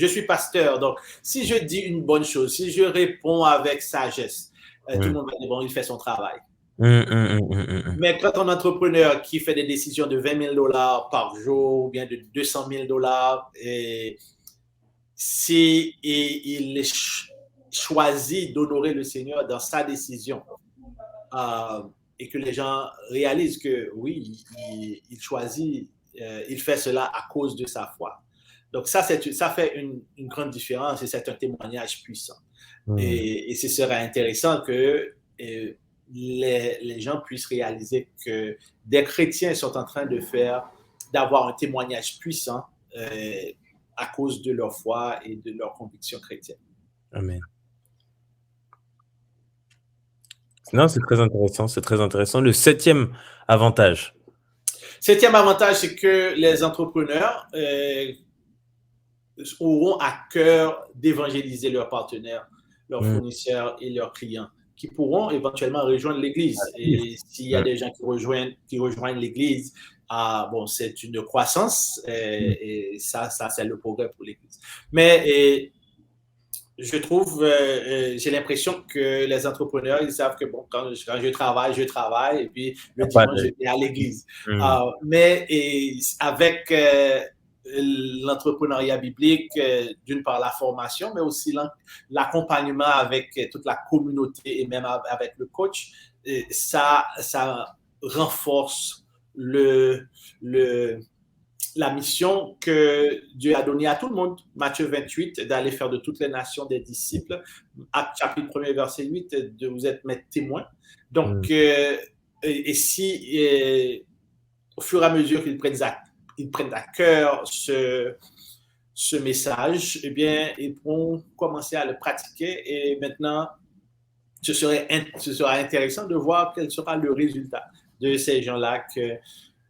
suis pasteur, donc si je dis une bonne chose, si je réponds avec sagesse, tout le monde va dire, bon, il fait son travail. Mais quand un entrepreneur qui fait des décisions de $20,000 par jour ou bien de $200,000, et si il choisit d'honorer le Seigneur dans sa décision, et que les gens réalisent que oui, il choisit, il fait cela à cause de sa foi. Donc ça fait une grande différence et c'est un témoignage puissant. Et ce serait intéressant que les gens puissent réaliser que des chrétiens sont en train d'avoir un témoignage puissant à cause de leur foi et de leur conviction chrétienne. Amen. Non, c'est très intéressant, c'est très intéressant. Le 7e avantage. 7e avantage, c'est que les entrepreneurs auront à cœur d'évangéliser leurs partenaires, leurs fournisseurs et leurs clients, qui pourront éventuellement rejoindre l'Église. Et s'il y a des gens qui rejoignent l'Église, bon, c'est une croissance et ça c'est le progrès pour l'Église. Mais je trouve, j'ai l'impression que les entrepreneurs, ils savent que bon, quand je travaille, et puis le dimanche, je vais à l'église. Mais avec l'entrepreneuriat biblique, d'une part la formation, mais aussi l'accompagnement avec toute la communauté et même avec le coach, ça renforce la mission que Dieu a donnée à tout le monde, Matthieu 28, d'aller faire de toutes les nations des disciples. Actes chapitre 1er, verset 8, de vous être mes témoins. Donc, et si au fur et à mesure qu'ils prennent à cœur ce message, eh bien, ils pourront commencer à le pratiquer. Et maintenant, ce sera intéressant de voir quel sera le résultat de ces gens-là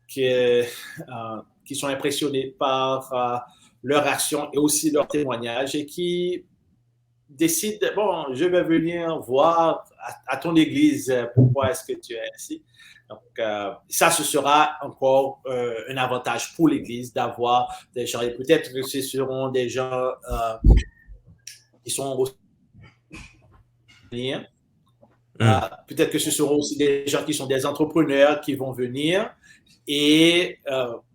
qui sont impressionnés par leur action et aussi leur témoignage et qui décident, bon, je vais venir voir à ton église pourquoi est-ce que tu es ici. Donc, ça, ce sera encore un avantage pour l'église d'avoir des gens, et peut-être que ce seront des gens qui sont aussi peut-être que ce seront aussi des gens qui sont des entrepreneurs qui vont venir. Et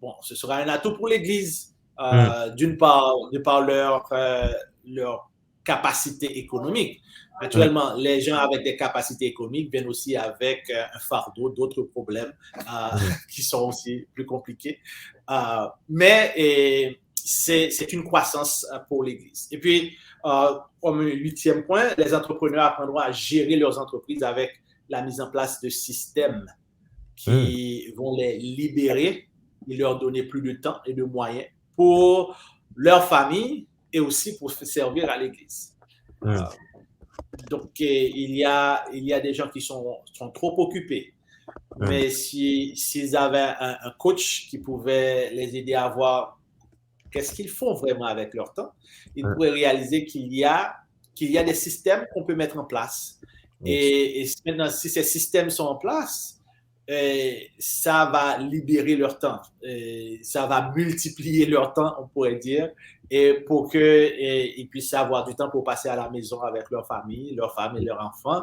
bon, ce sera un atout pour l'Église, d'une part, de par leur capacité économique, Mm. Naturellement, les gens avec des capacités économiques viennent aussi avec un fardeau, d'autres problèmes Mhm. qui sont aussi plus compliqués. Mais c'est une croissance pour l'Église. Et puis, comme huitième point, les entrepreneurs apprendront à gérer leurs entreprises avec la mise en place de systèmes Mm. qui vont les libérer et leur donner plus de temps et de moyens pour leur famille et aussi pour servir à l'Église. Mm. Donc, il y a des gens qui sont trop occupés. Mm. Mais s'ils avaient un coach qui pouvait les aider à voir qu'est-ce qu'ils font vraiment avec leur temps, ils Mm. pourraient réaliser qu'il y a des systèmes qu'on peut mettre en place. Yes. Et maintenant, si ces systèmes sont en place, ça va libérer leur temps. Ça va multiplier leur temps, on pourrait dire, et pour qu'ils puissent avoir du temps pour passer à la maison avec leur famille, leur femme et leurs enfants,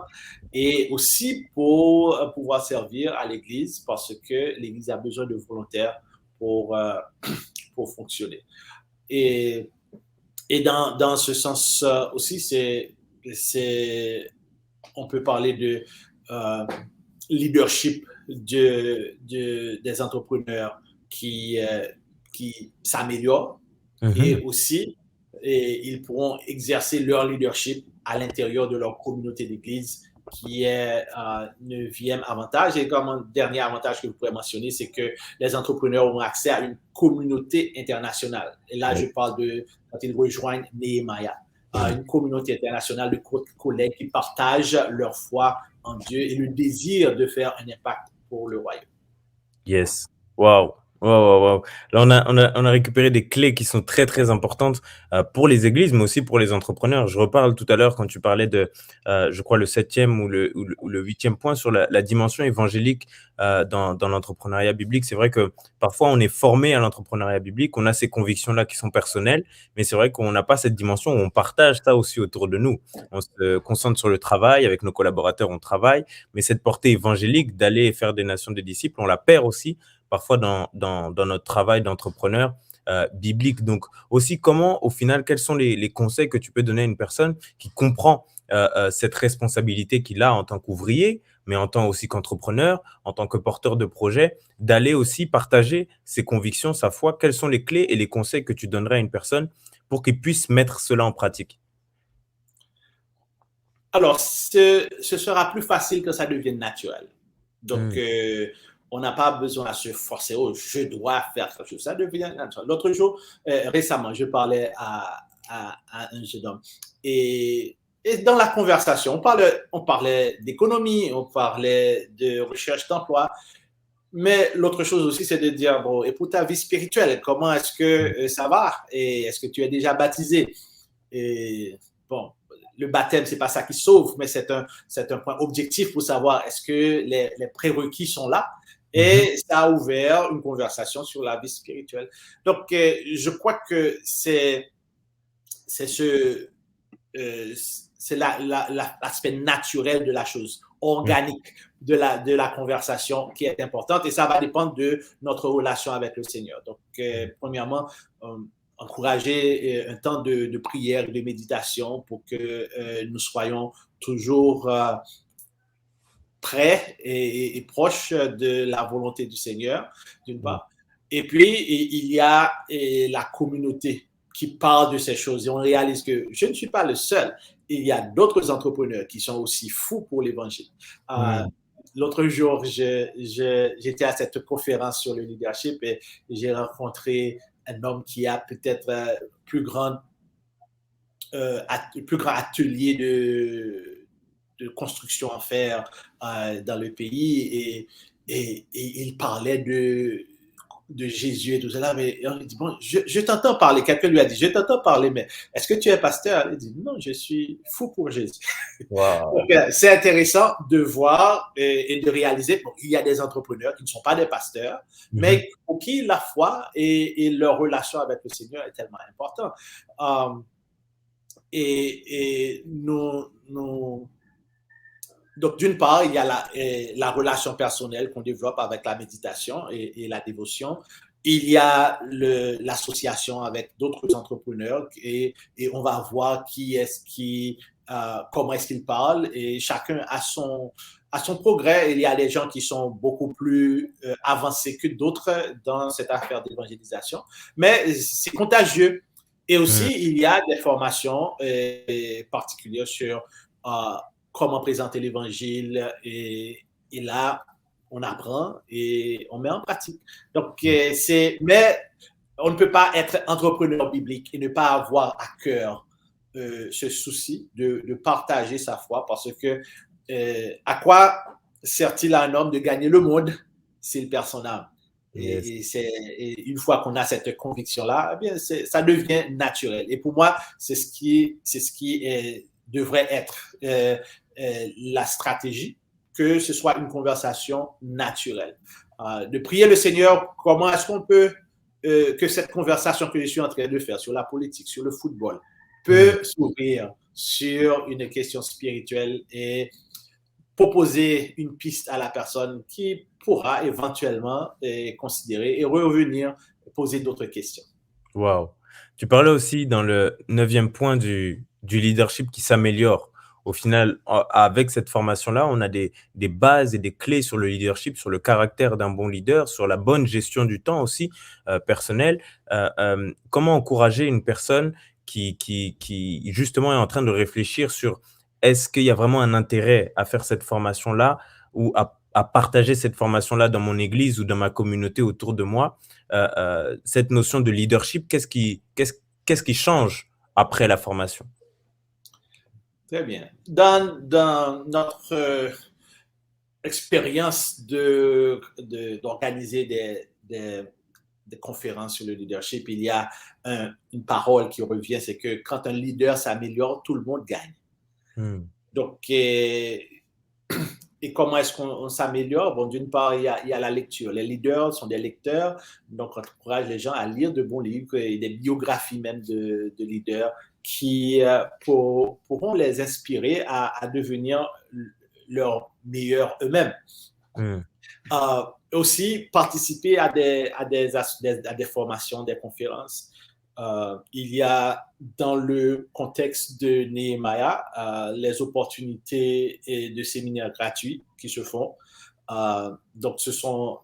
et aussi pour pouvoir servir à l'Église, parce que l'Église a besoin de volontaires pour, pour fonctionner. Et, et dans ce sens aussi, on peut parler de leadership des entrepreneurs qui s'améliorent et Mhm. aussi ils pourront exercer leur leadership à l'intérieur de leur communauté d'église qui est un neuvième avantage. Et comme un dernier avantage que vous pourrez mentionner, c'est que les entrepreneurs auront accès à une communauté internationale. Et là, je parle de quand ils rejoignent Nehemiah, une communauté internationale de collègues qui partagent leur foi en Dieu et le désir de faire un impact pour le royaume. Yes. Waouh! Waouh, waouh, waouh. Là, on a récupéré des clés qui sont très, très importantes, pour les églises, mais aussi pour les entrepreneurs. Je reparle tout à l'heure quand tu parlais de, je crois le septième ou le 8e point sur la dimension évangélique, dans l'entrepreneuriat biblique. C'est vrai que parfois on est formé à l'entrepreneuriat biblique, on a ces convictions-là qui sont personnelles, mais c'est vrai qu'on n'a pas cette dimension où on partage ça aussi autour de nous. On se concentre sur le travail, avec nos collaborateurs, on travaille, mais cette portée évangélique d'aller faire des nations des disciples, on la perd aussi parfois dans notre travail d'entrepreneur biblique. Donc aussi, comment, au final, quels sont les conseils que tu peux donner à une personne qui comprend cette responsabilité qu'il a en tant qu'ouvrier, mais en tant aussi qu'entrepreneur, en tant que porteur de projet, d'aller aussi partager ses convictions, sa foi. Quelles sont les clés et les conseils que tu donnerais à une personne pour qu'il puisse mettre cela en pratique? Alors, ce sera plus facile que ça devienne naturel. Donc, Mm. on n'a pas besoin à se forcer. Oh, je dois faire quelque chose. Ça devient naturel. L'autre jour, récemment, je parlais à un jeune homme. Et dans la conversation, on parlait d'économie, on parlait de recherche d'emploi. Mais l'autre chose aussi, c'est de dire, bon, et pour ta vie spirituelle, comment est-ce que ça va? Et est-ce que tu es déjà baptisé? Et bon, le baptême, c'est pas ça qui sauve, mais c'est un point objectif pour savoir est-ce que les prérequis sont là. Mhm. Et ça a ouvert une conversation sur la vie spirituelle. Donc, je crois que c'est ce, c'est l'aspect naturel de la chose, Mm. organique de la conversation qui est importante et ça va dépendre de notre relation avec le Seigneur. Donc, premièrement, encourager un temps de prière, de méditation pour que nous soyons toujours prêts et proches de la volonté du Seigneur, d'une Mm. part. Et puis, il y a la communauté qui parle de ces choses. Et on réalise que je ne suis pas le seul. Il y a d'autres entrepreneurs qui sont aussi fous pour l'Évangile. Euh, Mm. L'autre jour, j'étais à cette conférence sur le leadership et j'ai rencontré un homme qui a peut-être plus grand atelier de construction à faire dans le pays et il parlait de Jésus et tout cela. Mais on lui dit, bon, je t'entends parler. Quelqu'un lui a dit, je t'entends parler, mais est-ce que tu es pasteur? Il dit, non, je suis fou pour Jésus. Donc, Wow. c'est intéressant de voir et de réaliser qu'il y a des entrepreneurs qui ne sont pas des pasteurs, Mhm. mais pour qui la foi et leur relation avec le Seigneur est tellement important. Um, et donc, d'une part, il y a la relation personnelle qu'on développe avec la méditation et la dévotion. il y a l'association avec d'autres entrepreneurs et on va voir comment est-ce qu'il parle et chacun a son progrès. Il y a des gens qui sont beaucoup plus avancés que d'autres dans cette affaire d'évangélisation, mais c'est contagieux. Et Hmm. aussi, il y a des formations particulières sur euh, comment présenter l'évangile et là, on apprend et on met en pratique. Donc, mais on ne peut pas être entrepreneur biblique et ne pas avoir à cœur ce souci de partager sa foi parce que à quoi sert-il à un homme de gagner le monde s'il perd son âme? Yes. Et une fois qu'on a cette conviction-là, eh bien, ça devient naturel. Et pour moi, c'est ce qui devrait être la stratégie, que ce soit une conversation naturelle. De prier le Seigneur, comment est-ce qu'on peut que cette conversation que je suis en train de faire sur la politique, sur le football, Hmm. peut s'ouvrir sur une question spirituelle et proposer une piste à la personne qui pourra éventuellement considérer et revenir poser d'autres questions. Wow. Tu parlais aussi dans le neuvième point du leadership qui s'améliore. Au final, avec cette formation-là, on a des bases et des clés sur le leadership, sur le caractère d'un bon leader, sur la bonne gestion du temps aussi personnel. Comment encourager une personne qui justement est en train de réfléchir sur est-ce qu'il y a vraiment un intérêt à faire cette formation-là ou à partager cette formation-là dans mon église ou dans ma communauté autour de moi. Cette notion de leadership, qu'est-ce qui change après la formation? Très bien. Dans notre expérience d'organiser des conférences sur le leadership, il y a une parole qui revient, c'est que quand un leader s'améliore, tout le monde gagne. Hmm. Donc, et comment est-ce qu'on s'améliore? Bon, d'une part, il y a la lecture. Les leaders sont des lecteurs, donc on encourage les gens à lire de bons livres et des biographies même de leaders qui pourront les inspirer à devenir leur meilleur eux-mêmes. Hmm. Aussi participer à des formations, des conférences. Il y a dans le contexte de Nehemiah les opportunités de séminaires gratuits qui se font. Donc, ce sont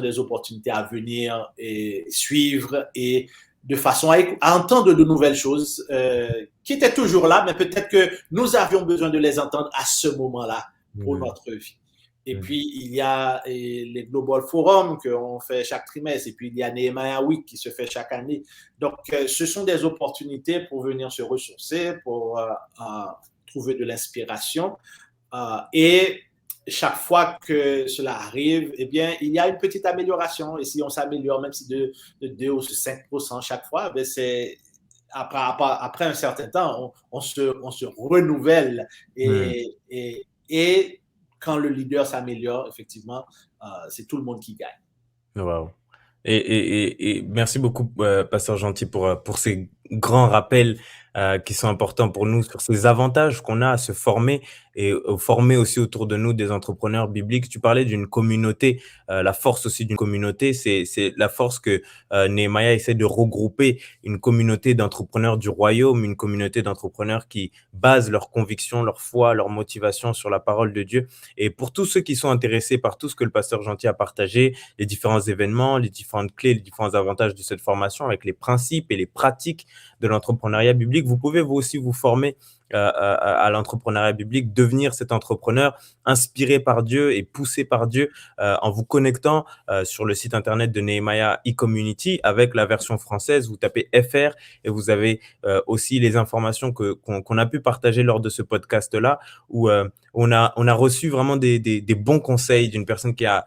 des opportunités à venir et suivre et de façon à entendre de nouvelles choses qui étaient toujours là, mais peut-être que nous avions besoin de les entendre à ce moment-là pour Hmm. notre vie. Et Hmm. puis, il y a les Global Forums qu'on fait chaque trimestre. Et puis, il y a Nehemiah Week qui se fait chaque année. Donc, ce sont des opportunités pour venir se ressourcer, pour trouver de l'inspiration. Et chaque fois que cela arrive, eh bien, il y a une petite amélioration. Et si on s'améliore, même si de 2 ou 5% chaque fois, eh c'est après un certain temps, on se renouvelle Hmm. et quand le leader s'améliore, effectivement, c'est tout le monde qui gagne. Wow. Et merci beaucoup, Pasteur Gentil, pour ces grands rappels qui sont importants pour nous sur ces avantages qu'on a à se former et former aussi autour de nous des entrepreneurs bibliques. Tu parlais d'une communauté, la force aussi d'une communauté, c'est la force que Nehemiah essaie de regrouper une communauté d'entrepreneurs du royaume, une communauté d'entrepreneurs qui basent leurs convictions, leur foi, leur motivation sur la parole de Dieu. Et pour tous ceux qui sont intéressés par tout ce que le Pasteur Gentil a partagé, les différents événements, les différentes clés, les différents avantages de cette formation avec les principes et les pratiques de l'entrepreneuriat biblique. Vous pouvez vous aussi vous former à l'entrepreneuriat biblique, devenir cet entrepreneur inspiré par Dieu et poussé par Dieu en vous connectant sur le site internet de Nehemiah e-Community avec la version française. Vous tapez FR et vous avez aussi les informations qu'on a pu partager lors de ce podcast-là où on a reçu vraiment des bons conseils d'une personne qui a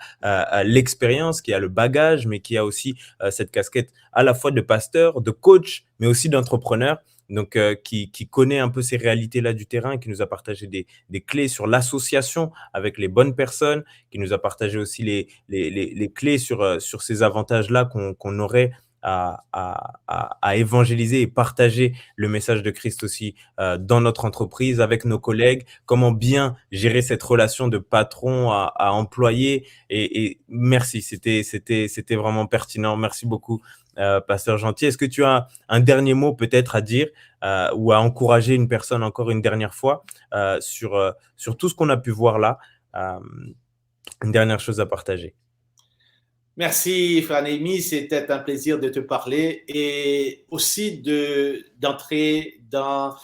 l'expérience, qui a le bagage, mais qui a aussi cette casquette à la fois de pasteur, de coach, mais aussi d'entrepreneur. Donc, qui connaît un peu ces réalités-là du terrain, qui nous a partagé des clés sur l'association avec les bonnes personnes, qui nous a partagé aussi les clés sur ces avantages-là qu'on aurait à évangéliser et partager le message de Christ aussi dans notre entreprise, avec nos collègues, comment bien gérer cette relation de patron à employé. Et merci, c'était vraiment pertinent. Merci beaucoup, Pasteur Gentil. Est-ce que tu as un dernier mot peut-être à dire ou à encourager une personne encore une dernière fois sur tout ce qu'on a pu voir là? Une dernière chose à partager. Merci, Frère Némi. C'était un plaisir de te parler et aussi d'entrer dans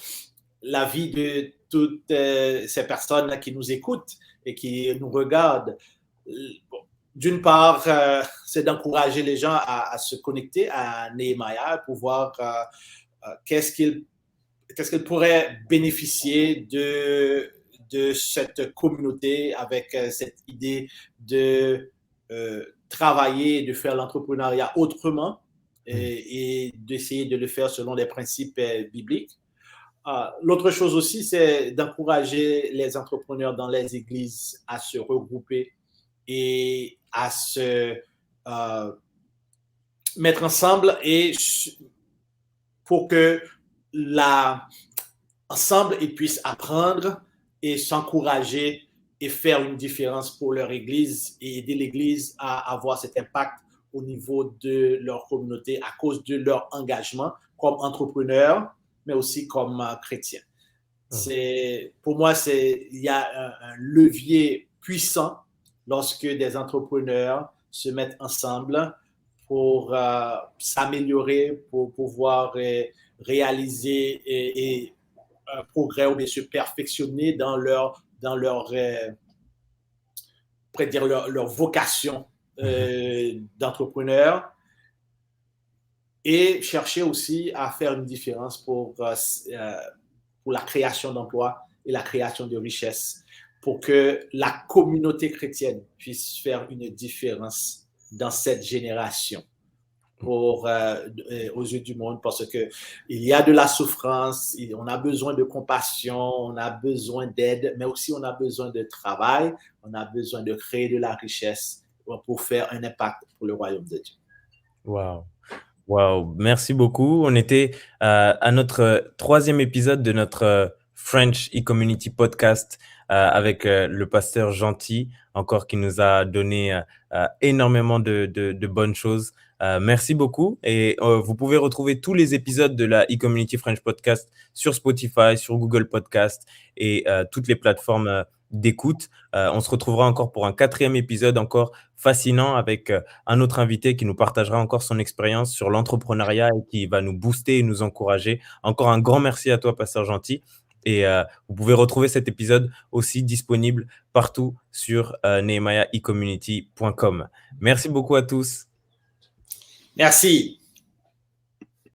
la vie de toutes ces personnes qui nous écoutent et qui nous regardent. Bon, d'une part, c'est d'encourager les gens à se connecter à Nehemiah pour voir qu'est-ce qu'ils pourraient bénéficier de cette communauté avec cette idée de travailler, de faire l'entrepreneuriat autrement et d'essayer de le faire selon les principes bibliques. L'autre chose aussi, c'est d'encourager les entrepreneurs dans les églises à se regrouper et à se mettre ensemble et pour que ensemble ils puissent apprendre et s'encourager et faire une différence pour leur église et aider l'église à avoir cet impact au niveau de leur communauté à cause de leur engagement comme entrepreneurs, mais aussi comme chrétiens. Pour moi, il y a un levier puissant lorsque des entrepreneurs se mettent ensemble pour s'améliorer, pour pouvoir réaliser un progrès ou bien se perfectionner dans leur vocation d'entrepreneur et chercher aussi à faire une différence pour la création d'emplois et la création de richesses, pour que la communauté chrétienne puisse faire une différence dans cette génération aux yeux du monde, parce qu'il y a de la souffrance, on a besoin de compassion, on a besoin d'aide, mais aussi on a besoin de travail, on a besoin de créer de la richesse pour faire un impact pour le royaume de Dieu. Wow. Wow, merci beaucoup. On était à notre troisième épisode de notre French e-community podcast avec le pasteur Gentil, encore qui nous a donné énormément de bonnes choses. Merci beaucoup. Et vous pouvez retrouver tous les épisodes de la e-community French podcast sur Spotify, sur Google Podcast et toutes les plateformes d'écoute. On se retrouvera encore pour un quatrième épisode encore fascinant avec un autre invité qui nous partagera encore son expérience sur l'entrepreneuriat et qui va nous booster et nous encourager. Encore un grand merci à toi, Pasteur Gentil. Et vous pouvez retrouver cet épisode aussi disponible partout sur nehemiahecommunity.com. Merci beaucoup à tous. Merci.